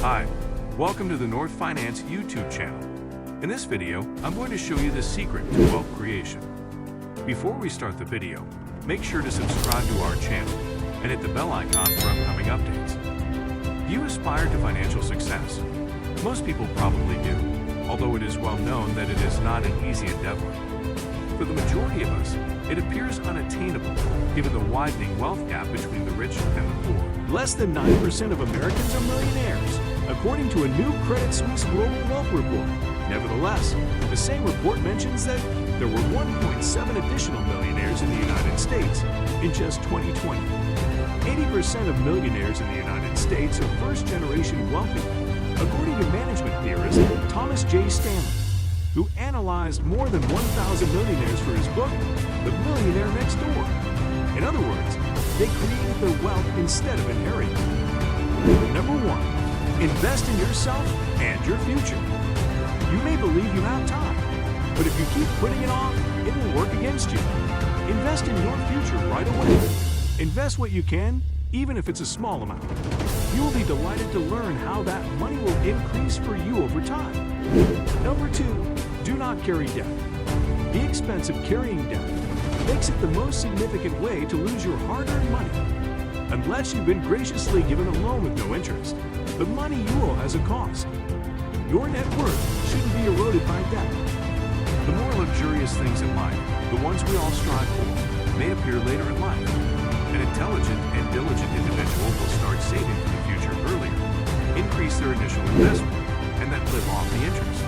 Hi, welcome to the North Finance YouTube channel. In this video, I'm going to show you the secret to wealth creation. Before we start the video, make sure to subscribe to our channel and hit the bell icon for upcoming updates. Do you aspire to financial success? Most people probably do, although it is well known that it is not an easy endeavor. For the majority of us, it appears unattainable given the widening wealth gap between the rich and the poor. Less than 9% of Americans are millionaires, according to a new Suisse Global Wealth Report. Nevertheless, the same report mentions that there were 1.7 additional millionaires in the United States in just 2020. 80% of millionaires in the United States are first-generation wealthy, according to management theorist Thomas J. Stanley, who analyzed more than 1,000 millionaires for his book, The Millionaire Next Door. In other words, they created their wealth instead of inheriting it. Number 1. Invest in yourself and your future. You may believe you have time, but if you keep putting it off, it will work against you. Invest in your future right away. Invest what you can, even if it's a small amount. You will be delighted to learn how that money will increase for you over time. Number 2. Do not carry debt. The expense of carrying debt makes it the most significant way to lose your hard-earned money. Unless you've been graciously given a loan with no interest, the money you owe has a cost. Your net worth shouldn't be eroded by debt. The more luxurious things in life, the ones we all strive for, may appear later in life. An intelligent and diligent individual will start saving for the future earlier, increase their initial investment, and then live off the interest.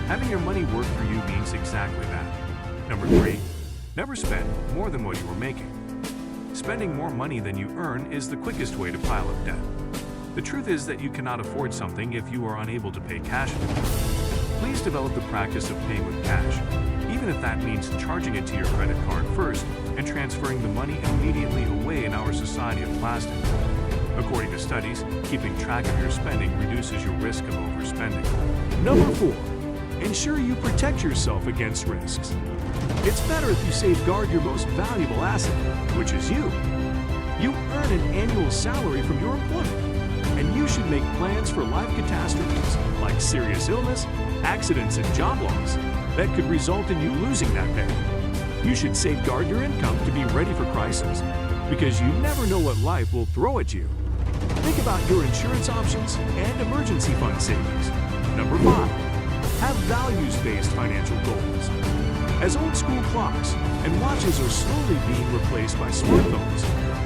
Having your money work for you means exactly that. Number 3. Never spend more than what you are making. Spending more money than you earn is the quickest way to pile up debt. The truth is that you cannot afford something if you are unable to pay cash for it. Please develop the practice of paying with cash, even if that means charging it to your credit card first and transferring the money immediately away in our society of plastic. According to studies, keeping track of your spending reduces your risk of overspending. Number 4. Ensure you protect yourself against risks. It's better if you safeguard your most valuable asset, which is you. You earn an annual salary from your employment, and you should make plans for life catastrophes like serious illness, accidents, and job loss that could result in you losing that pay. You should safeguard your income to be ready for crisis, because you never know what life will throw at you. Think about your insurance options and emergency fund savings. Number 5. Have values-based financial goals. As old-school clocks and watches are slowly being replaced by smartphones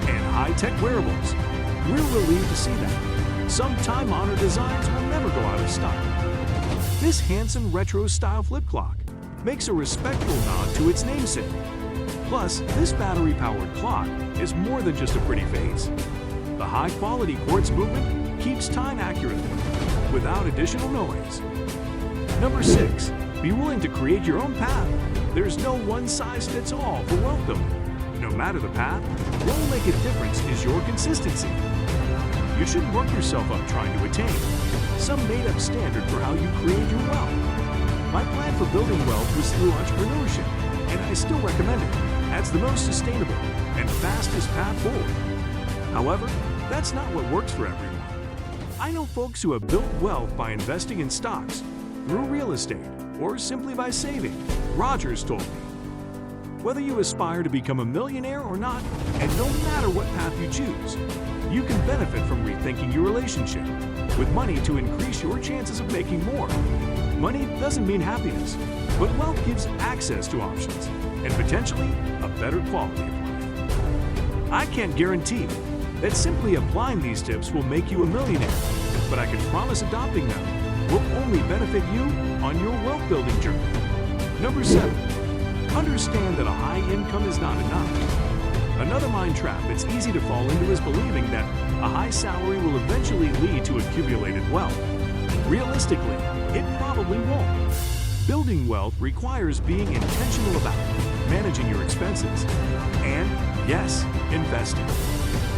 and high-tech wearables, we're relieved to see that. Some time-honored designs will never go out of style. This handsome retro-style flip clock makes a respectful nod to its namesake. Plus, this battery-powered clock is more than just a pretty face. The high-quality quartz movement keeps time accurately, without additional noise. Number 6. Be willing to create your own path. There's no one-size-fits-all for wealth building. No matter the path, what will make a difference is your consistency. You shouldn't work yourself up trying to attain some made-up standard for how you create your wealth. My plan for building wealth was through entrepreneurship, and I still recommend it as the most sustainable and fastest path forward. However, that's not what works for everyone. I know folks who have built wealth by investing in stocks, through real estate, or simply by saving. Rogers told me, whether you aspire to become a millionaire or not, and no matter what path you choose, you can benefit from rethinking your relationship with money to increase your chances of making more. Money doesn't mean happiness, but wealth gives access to options and potentially a better quality of life. I can't guarantee that simply applying these tips will make you a millionaire, but I can promise adopting them will only benefit you on your wealth building journey. Number 7. Understand that a high income is not enough. Another mind trap it's easy to fall into is believing that a high salary will eventually lead to accumulated wealth. Realistically, it probably won't. Building wealth requires being intentional about managing your expenses and, yes, investing.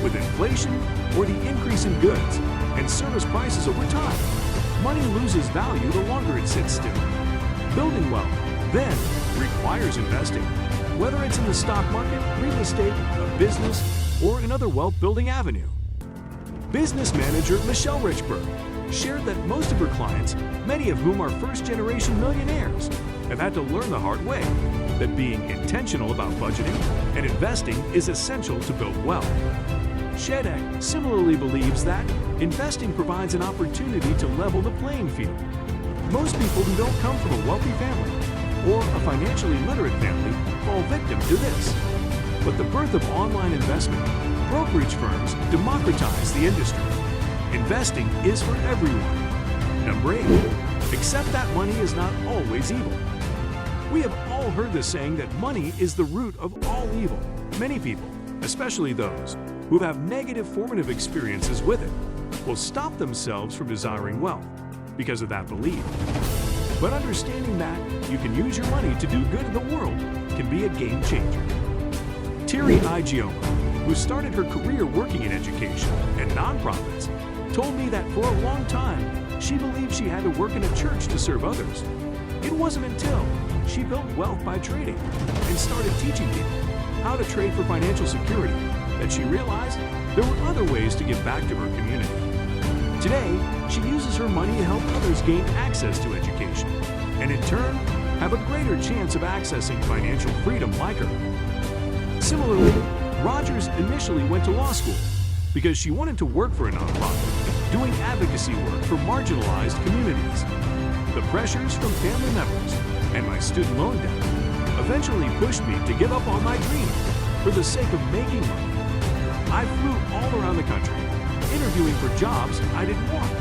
With inflation or the increase in goods and service prices over time, money loses value the longer it sits still. Building wealth, then, requires investing, whether it's in the stock market, real estate, a business, or another wealth-building avenue. Business manager Michelle Richburg shared that most of her clients, many of whom are first-generation millionaires, have had to learn the hard way that being intentional about budgeting and investing is essential to build wealth. Shedek similarly believes that investing provides an opportunity to level the playing field. Most people who don't come from a wealthy family or a financially literate family fall victim to this. But the birth of online investment, brokerage firms democratize the industry. Investing is for everyone. Number 8, accept that money is not always evil. We have all heard the saying that money is the root of all evil. Many people, especially those who have negative formative experiences with it, will stop themselves from desiring wealth because of that belief. But understanding that you can use your money to do good in the world can be a game changer. Terry Igioma, who started her career working in education and nonprofits, told me that for a long time she believed she had to work in a church to serve others. It wasn't until she built wealth by trading and started teaching people how to trade for financial security that she realized there were other ways to give back to her community. Today, she uses her money to help others gain access to education and in turn have a greater chance of accessing financial freedom like her. Similarly, Rogers initially went to law school because she wanted to work for a nonprofit, doing advocacy work for marginalized communities. The pressures from family members and my student loan debt eventually pushed me to give up on my dream for the sake of making money. I flew all around the country, interviewing for jobs I didn't want.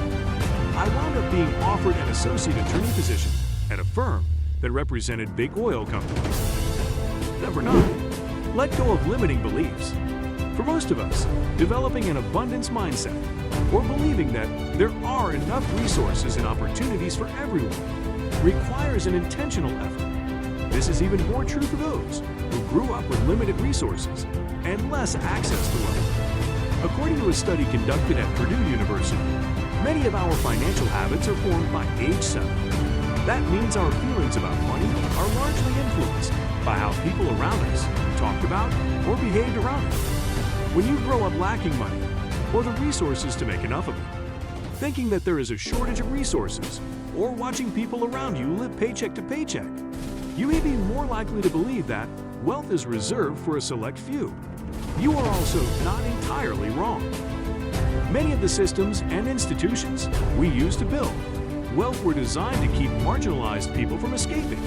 I wound up being offered an associate attorney position at a firm that represented big oil companies. Number 9. Let go of limiting beliefs. For most of us, developing an abundance mindset or believing that there are enough resources and opportunities for everyone requires an intentional effort. This is even more true for those who grew up with limited resources and less access to wealth. According to a study conducted at Purdue University, many of our financial habits are formed by age 7. That means our feelings about money are largely influenced by how people around us talked about or behaved around it. When you grow up lacking money or the resources to make enough of it, thinking that there is a shortage of resources, or watching people around you live paycheck to paycheck, you may be more likely to believe that wealth is reserved for a select few. You are also not entirely wrong. Many of the systems and institutions we use to build wealth were designed to keep marginalized people from escaping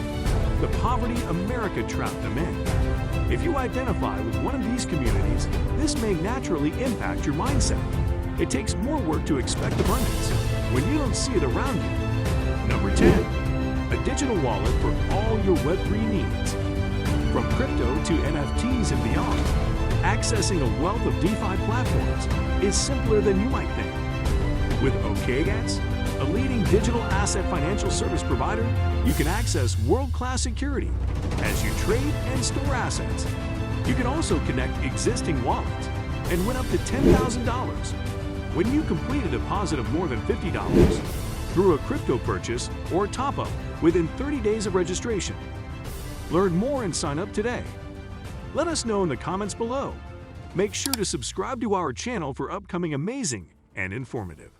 the poverty America trapped them in. If you identify with one of these communities, this may naturally impact your mindset. It takes more work to expect abundance when you don't see it around you. Number 10, a digital wallet for all your Web3 needs. From crypto to NFTs and beyond, accessing a wealth of DeFi platforms is simpler than you might think. With OKX, a leading digital asset financial service provider, you can access world-class security as you trade and store assets. You can also connect existing wallets and win up to $10,000 when you complete a deposit of more than $50 through a crypto purchase or top-up within 30 days of registration. Learn more and sign up today. Let us know in the comments below. Make sure to subscribe to our channel for upcoming amazing and informative.